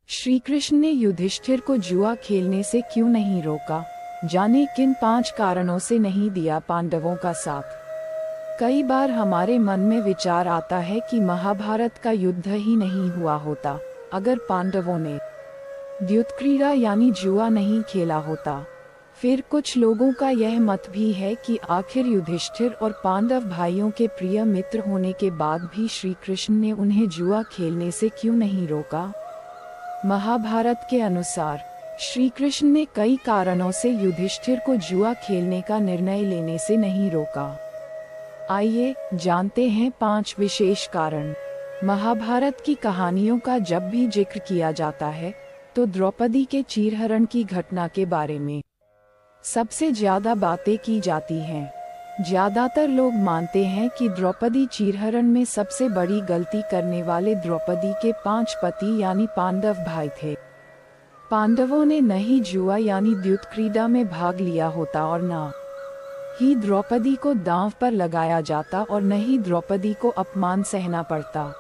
श्री कृष्ण ने युधिष्ठिर को जुआ खेलने से क्यों नहीं रोका? जाने किन 5 कारणों से नहीं दिया पांडवों का साथ। कई बार हमारे मन में विचार आता है कि महाभारत का युद्ध ही नहीं हुआ होता अगर पांडवों ने द्यूतक्रीड़ा यानी जुआ नहीं खेला होता। फिर कुछ लोगों का यह मत भी है कि आखिर युधिष्ठिर और पांडव भाइयों के प्रिय मित्र होने के बाद भी श्री कृष्ण ने उन्हें जुआ खेलने से क्यों नहीं रोका? महाभारत के अनुसार श्री कृष्ण ने कई कारणों से युधिष्ठिर को जुआ खेलने का निर्णय लेने से नहीं रोका। आइए जानते हैं 5 विशेष कारण। महाभारत की कहानियों का जब भी जिक्र किया जाता है तो द्रौपदी के चीरहरण की घटना के बारे में सबसे ज्यादा बातें की जाती हैं। ज्यादातर लोग मानते हैं कि द्रौपदी चीरहरण में सबसे बड़ी गलती करने वाले द्रौपदी के 5 पति यानी पांडव भाई थे। पांडवों ने न ही जुआ यानी द्यूतक्रीड़ा में भाग लिया होता और न ही द्रौपदी को दांव पर लगाया जाता और न ही द्रौपदी को अपमान सहना पड़ता।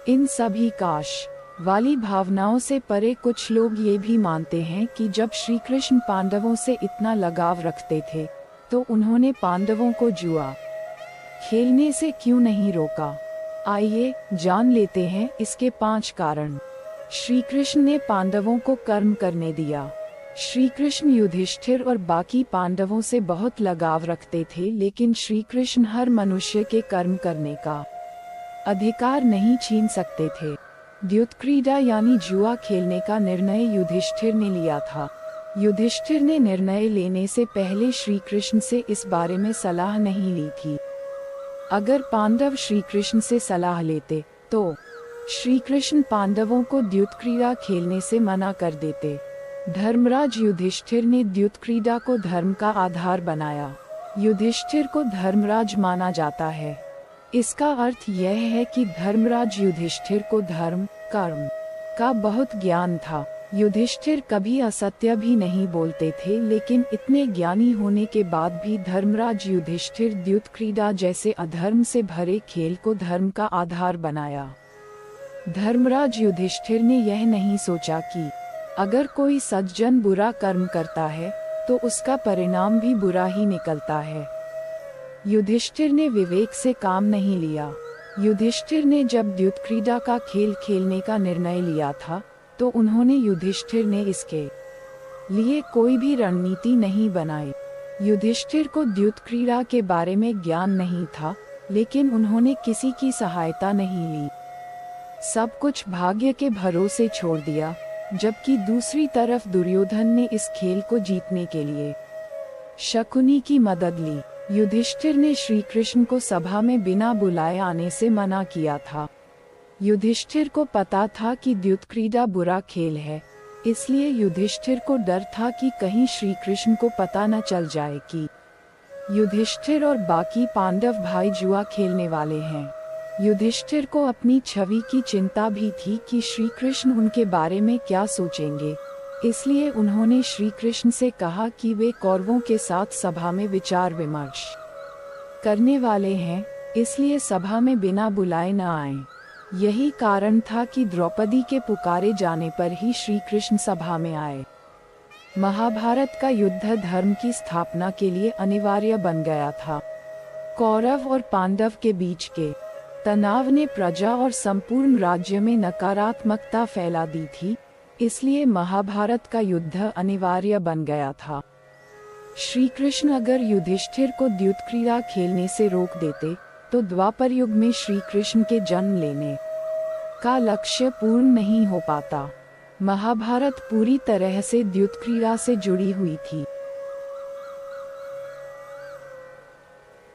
इन सभी काश वाली भावनाओं से परे कुछ लोग ये भी मानते हैं कि जब श्री कृष्ण पांडवों से इतना लगाव रखते थे तो उन्होंने पांडवों को जुआ खेलने से क्यों नहीं रोका। आइए जान लेते हैं इसके 5 कारण। श्री कृष्ण ने पांडवों को कर्म करने दिया। श्री कृष्ण युधिष्ठिर और बाकी पांडवों से बहुत लगाव रखते थे, लेकिन श्री कृष्ण हर मनुष्य के कर्म करने का अधिकार नहीं छीन सकते थे। द्यूतक्रीड़ा यानी जुआ खेलने का निर्णय युधिष्ठिर ने लिया था। युधिष्ठिर ने निर्णय लेने से पहले श्री कृष्ण से इस बारे में सलाह नहीं ली थी। अगर पांडव श्री कृष्ण से सलाह लेते तो श्री कृष्ण पांडवों को द्यूतक्रीड़ा खेलने से मना कर देते। धर्मराज युधिष्ठिर ने द्यूतक्रीड़ा को धर्म का आधार बनाया। युधिष्ठिर को धर्मराज माना जाता है। इसका अर्थ यह है कि धर्मराज युधिष्ठिर को धर्म कर्म का बहुत ज्ञान था। युधिष्ठिर कभी असत्य भी नहीं बोलते थे, लेकिन इतने ज्ञानी होने के बाद भी धर्मराज युधिष्ठिर द्यूतक्रीड़ा जैसे अधर्म से भरे खेल को धर्म का आधार बनाया। धर्मराज युधिष्ठिर ने यह नहीं सोचा कि अगर कोई सज्जन बुरा कर्म करता है तो उसका परिणाम भी बुरा ही निकलता है। युधिष्ठिर ने विवेक से काम नहीं लिया। युधिष्ठिर ने जब द्यूतक्रीड़ा का खेल खेलने का निर्णय लिया था तो उन्होंने युधिष्ठिर ने इसके लिए कोई भी रणनीति नहीं बनाई। युधिष्ठिर को द्यूतक्रीड़ा के बारे में ज्ञान नहीं था, लेकिन उन्होंने किसी की सहायता नहीं ली। सब कुछ भाग्य के भरोसे छोड़ दिया। जबकि दूसरी तरफ दुर्योधन ने इस खेल को जीतने के लिए शकुनी की मदद ली। युधिष्ठिर ने श्री कृष्ण को सभा में बिना बुलाए आने से मना किया था। युधिष्ठिर को पता था कि द्यूतक्रीड़ा बुरा खेल है, इसलिए युधिष्ठिर को डर था कि कहीं श्री कृष्ण को पता न चल जाए कि युधिष्ठिर और बाकी पांडव भाई जुआ खेलने वाले हैं। युधिष्ठिर को अपनी छवि की चिंता भी थी कि श्री कृष्ण उनके बारे में क्या सोचेंगे, इसलिए उन्होंने श्री कृष्ण से कहा कि वे कौरवों के साथ सभा में विचार विमर्श करने वाले हैं, इसलिए सभा में बिना बुलाए न आएं। यही कारण था कि द्रौपदी के पुकारे जाने पर ही श्री कृष्ण सभा में आए। महाभारत का युद्ध धर्म की स्थापना के लिए अनिवार्य बन गया था। कौरव और पांडव के बीच के तनाव ने प्रजा और संपूर्ण राज्य में नकारात्मकता फैला दी थी, इसलिए महाभारत का युद्ध अनिवार्य बन गया था। श्री कृष्ण अगर युधिष्ठिर को द्यूतक्रीड़ा खेलने से रोक देते तो द्वापर युग में श्री कृष्ण के जन्म लेने का लक्ष्य पूर्ण नहीं हो पाता। महाभारत पूरी तरह से द्यूतक्रीड़ा से जुड़ी हुई थी।